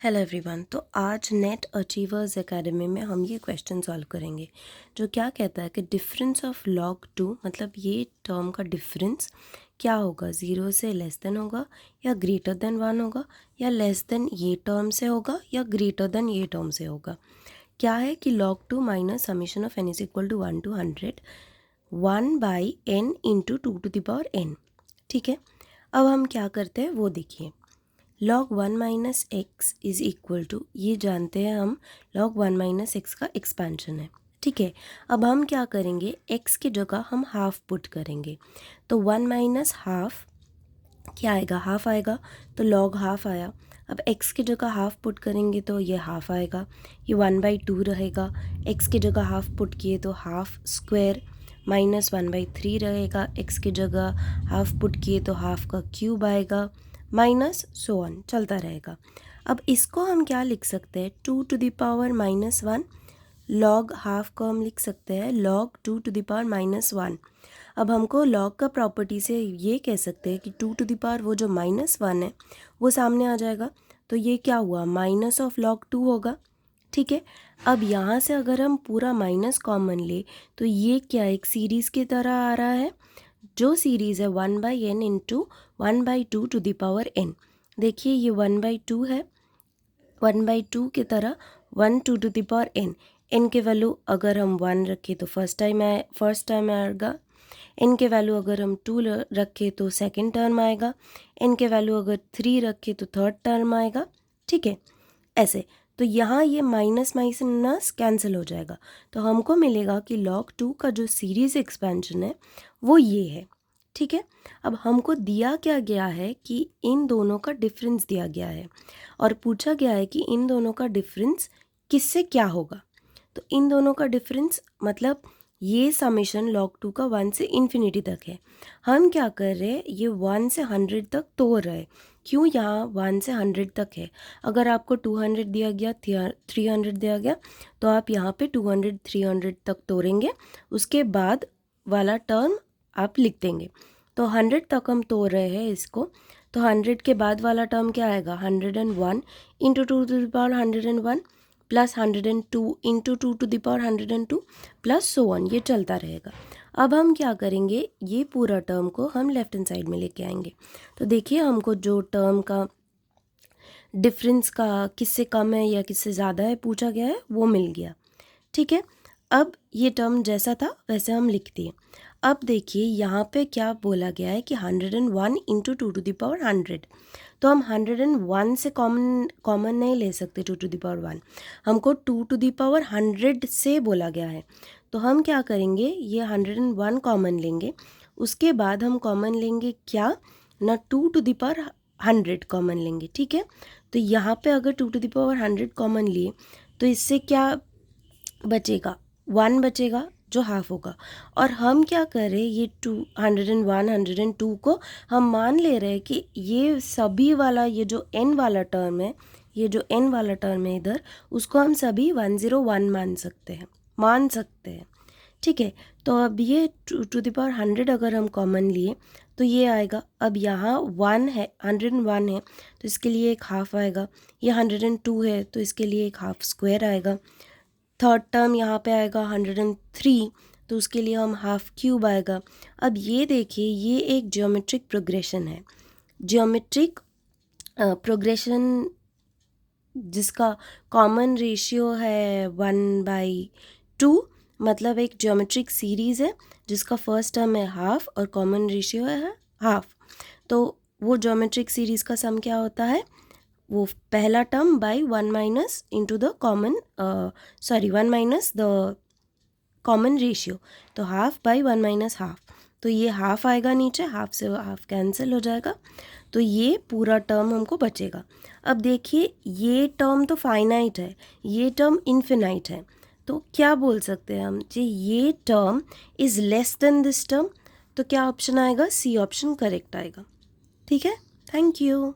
Hello everyone. तो आज net achievers academy में हम ये क्वेश्चन सॉल्व करेंगे जो क्या कहता है कि डिफरेंस ऑफ log 2 मतलब ये टर्म का डिफरेंस क्या होगा, 0 से लेस देन होगा या ग्रेटर देन 1 होगा या लेस देन ये टर्म से होगा या ग्रेटर देन ये टर्म से होगा। क्या है कि log 2 minus summation of n is equal to 1 to 100 1/n into 2 to the power n। ठीक है, अब हम क्या करते हैं वो देखिए। log 1 minus x is equal to, ये जानते हैं हम, log 1 माइनस एक्स का एक्सपेंशन है। ठीक है, अब हम क्या करेंगे, x की जगह हम हाफ पुट करेंगे। तो 1 माइनस हाफ क्या आएगा, हाफ आएगा, तो log हाफ आया। अब x की जगह हाफ पुट करेंगे तो ये हाफ आएगा, ये 1/2 रहेगा। x की जगह हाफ पुट किए तो हाफ स्क्वायर माइनस 1/3 रहेगा। x की जगह हाफ पुट किए तो हाफ का क्यूब आएगा माइनस सो ऑन चलता रहेगा। अब इसको हम क्या लिख सकते हैं, 2 to the power -1 log half को हम लिख सकते हैं log 2 to the power -1। अब हमको log का प्रॉपर्टी से ये कह सकते हैं कि 2 to the power वो जो -1 है वो सामने आ जाएगा, तो ये क्या हुआ, माइनस ऑफ log 2 होगा। ठीक है, अब यहाँ से अगर हम पूरा माइनस कॉमन ले तो ये क्या एक सीरीज़ की तरह आ रहा है, जो सीरीज़ है 1/n into 1/2 to the power n। देखिए ये 1/2 है, 1/2 की तरह 1 2 टू द पावर n के वैल्यू अगर हम 1 रखें तो फर्स्ट टाइम आएगा, n के वैल्यू अगर हम 2 रखें तो सेकंड टर्म आएगा, n के वैल्यू अगर 3 रखें तो थर्ड टर्म आएगा। ठीक है, ऐसे तो यहाँ ये माइनस माइनस कैंसिल हो जाएगा, तो हमको मिलेगा कि log 2 का जो सीरीज़ एक्सपेंशन है वो ये है। ठीक है, अब हमको दिया क्या गया है कि इन दोनों का डिफरेंस दिया गया है और पूछा गया है कि इन दोनों का डिफरेंस किससे क्या होगा। तो इन दोनों का डिफरेंस मतलब ये समेशन log 2 का 1 से इन्फिनिटी तक है। हम क्या कर रहे हैं, ये 1 से 100 तक तोड़ रहे हैं। क्यों, यहाँ 1 से 100 तक है, अगर आपको 200 दिया गया, 300 दिया गया, तो आप यहाँ पे 200 300 तक तोड़ेंगे, उसके बाद वाला टर्म आप लिख देंगे। तो 100 तक हम तोड़ रहे हैं इसको, तो 100 के बाद वाला टर्म क्या आएगा, 101 into 2 to the power 101 plus 102 into 2 to the power 102 plus so on, ये चलता रहेगा। अब हम क्या करेंगे, ये पूरा टर्म को हम लेफ्ट हैंड साइड में लेके आएंगे। तो देखिए हमको जो टर्म का डिफरेंस का किससे कम है या किससे ज़्यादा है पूछा गया है वो मिल गया। ठीक है, अब ये टर्म जैसा था वैसे हम लिख दिए। अब देखिए यहाँ पे क्या बोला गया है कि 101 इंटू 2 टू द पावर 100, तो हम 101 से कॉमन नहीं ले सकते 2 टू द पावर 1, हमको 2 टू द पावर 100 से बोला गया है। तो हम क्या करेंगे, ये 101 कॉमन लेंगे, उसके बाद हम कॉमन लेंगे क्या ना, 2 टू द पावर 100 कॉमन लेंगे। ठीक है, तो यहाँ पे अगर 2 टू द पावर 100 कॉमन लिए तो इससे क्या बचेगा, 1 बचेगा जो हाफ होगा। और हम क्या कर रहे हैं, ये 201 102 को हम मान ले रहे हैं कि ये सभी वाला, ये जो n वाला टर्म है, ये जो n वाला टर्म है इधर, उसको हम सभी 101 मान सकते हैं। ठीक है, तो अब ये 2 टू द पावर 100 अगर हम कॉमन लिए तो ये आएगा। अब यहाँ 1 है, 101 है तो इसके लिए एक हाफ आएगा, ये 102 है तो इसके लिए एक हाफ स्क्वायर आएगा। थर्ड टर्म यहाँ पे आएगा 103, तो उसके लिए हम हाफ क्यूब आएगा। अब ये देखिए ये एक ज्योमेट्रिक प्रोग्रेशन है, ज्योमेट्रिक प्रोग्रेशन जिसका कॉमन रेशियो है 1/2, मतलब एक ज्योमेट्रिक सीरीज़ है जिसका फर्स्ट टर्म है हाफ और कॉमन रेशियो है हाफ। तो वो ज्योमेट्रिक सीरीज़ का सम क्या होता है, वो पहला term by 1 minus into the common 1 minus the common ratio, तो हाफ बाय 1 माइनस हाफ, तो ये हाफ आएगा नीचे, हाफ से हाफ कैंसिल हो जाएगा, तो ये पूरा टर्म हमको बचेगा। अब देखिए ये टर्म तो फाइनाइट है, ये टर्म इन्फिनाइट है, तो क्या बोल सकते हैं हम जी, ये term is less than this term, तो क्या ऑप्शन आएगा, सी ऑप्शन करेक्ट आएगा। ठीक है, थैंक यू।